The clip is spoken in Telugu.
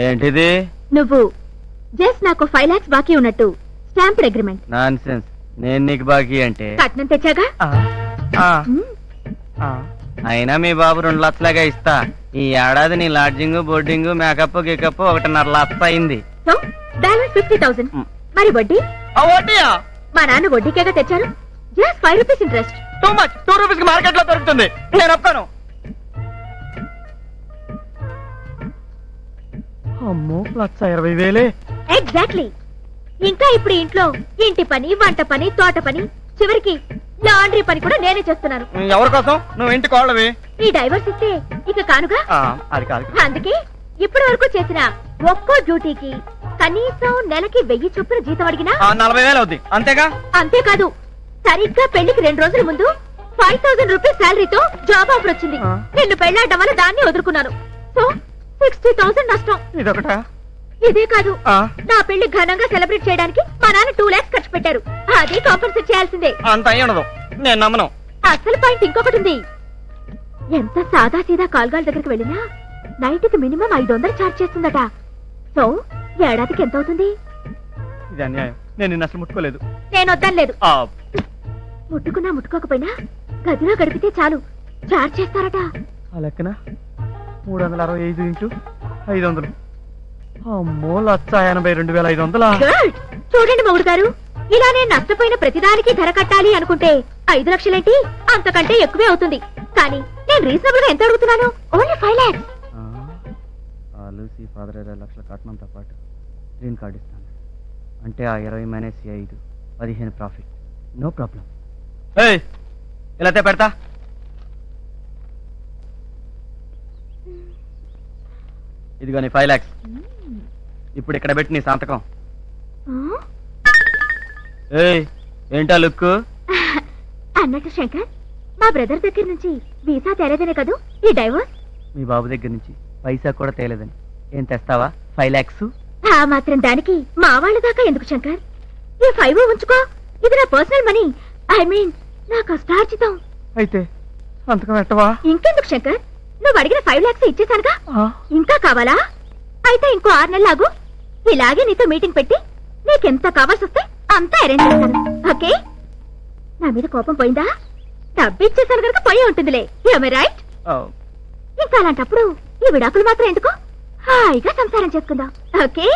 ఏంటిది? నువ్వు జస్ట్ నాకు 5 lakhs బాకీ ఉన్నట్టు స్టాంప్డ్ అగ్రిమెంట్. Non sense. నేను నీకు బాకీ అంటే కట్నం తెచ్చాగా. అయినా మీ బాబు 2 లక్షలాగా ఇస్తా. ఈ ఏడాది నీ లాడ్జింగ్ బోర్డింగ్ మేకప్ గికప్ 1.5 లక్ష అయింది. So balance 50,000. మరి వడ్డీ? మా నాన్న వడ్డీకేగా తెచ్చారు. Just 5 rupees interest. Too much. 2 rupees కి మార్కెట్ లో దొరుకుతుంది. నేను ఒప్పుకోను. అమ్మో 1,20,000. ఎగ్జాక్ట్లీ. ఇంకా ఇప్పుడు ఇంట్లో ఇంటి పని, వంట పని, తోట పని, చివరికి లాండ్రీ పని కూడా నేనే చేస్తున్నాను. ఎవరి కోసం? నువ్వు ఇంటి కోళ్ళవి. ఈ డైవర్స్ ఇస్తే ఇక కానుగా. అది కాదు. అందుకే ఇప్పటి వరకు చేసిన ఒక్కో డ్యూటీకి కనీసం నెలకి 1000 చొప్పున జీతం అడిగినా 40,000 అవుద్ది. అంతేగా? అంతేకాదు, సరిగ్గా పెళ్లికి 2 రోజుల ముందు 5,000 రూపీస్ శాలరీతో జాబ్ ఆఫర్ వచ్చింది. నిన్ను పెళ్లాడడం వల్ల దాన్ని వదులుకున్నాను. సో 60,000 నష్టం. ఇదొకటా? ఇదే కాదు, నా పెళ్లి ఘనంగా సెలబ్రేట్ చేయడానికి మా నాన్న 2 lakhs ఖర్చు పెట్టారు. అది కాంపన్సేట్ చేయాల్సిందే. అంత అయ్యి ఉండదు. నేను నమ్మను. అసలు పాయింట్ ఇంకొకటి ఉంది. ఎంత సాదా సీదా కాల్గాల్ దగ్గరికి వెళ్ళినా నైట్ కి మినిమం 500 ఛార్జ్ చేస్తుందట. సో ఏడాదికి ఎంత అవుతుంది? ఇది అన్యాయం. నేను నిన్ను అసలు ముట్టుకోలేదు. నేను వద్దనలేదు. ముట్టుకున్నా ముట్టుకోకపోయినా గదిలో గడిపితే చాలు ఛార్జ్ చేస్తారట. ఆ లెక్కన 365 ఇంటూ 500. అమ్మో 1,82,500. గుడ్. చూడండి మొగుడు గారు, ఇలా నేను నష్టపోయిన ప్రతిదానికి ధర కట్టాలి అనుకుంటే 5 లక్షలేంటి, అంతకంటే ఎక్కువే అవుతుంది. కానీ నేను రీజనబుల్ గా ఎంత అడుగుతున్నాను? Only 5 lakhs. లూసీ ఫాదర్ 20 లక్షల కట్నంతో పాటు గ్రీన్ కార్డ్ ఇస్తాను. అంటే ఆ 20 మైనస్ 5 15 ప్రాఫిట్. No problem. ఇలా పెడతా. ఇదిగో నీ 5 lakhs. ఇప్పుడు ఇక్కడ పెట్టి నీ సంతకం. ఏంటా లుక్? అన్నట్టు శంకర్, మా బ్రదర్ దగ్గర నుంచి వీసా తేలేదనే కదూ ఈ డైవర్స్? మీ బాబు దగ్గర నుంచి పైసా కూడా తేలేదని. ఏం తెస్తావా? 5 lakhs. ఆ మాత్రం దానికి మా వాళ్ళ దాకా ఎందుకు శంకర్? ఈ 5 ఉంచుకో. ఇది నా పర్సనల్ మనీ. ఐ మీన్ నా కష్టార్జితం. అయితే సంతకం పెట్టవా? ఇంకెందుకు శంకర్, నువ్వు అడిగిన 5 lakhs ఇచ్చేసానుగా. ఇంకా కావాలా? అయితే ఇంకో 6 నెలలు ఆగు. ఇలాగే నీతో మీటింగ్ పెట్టి నీకెంత కావాల్సి వస్తే అంతా అరేంజ్ చేస్తాను. ఓకే? నా మీద కోపం పోయిందా? డబ్బిచ్చేసాను కనుక పోయి ఉంటుందిలే. రైట్? ఇంకా అలాంటప్పుడు ఈ విడాకులు మాత్రం ఎందుకు? హాయిగా సంసారం చేసుకుందాం. ఓకే?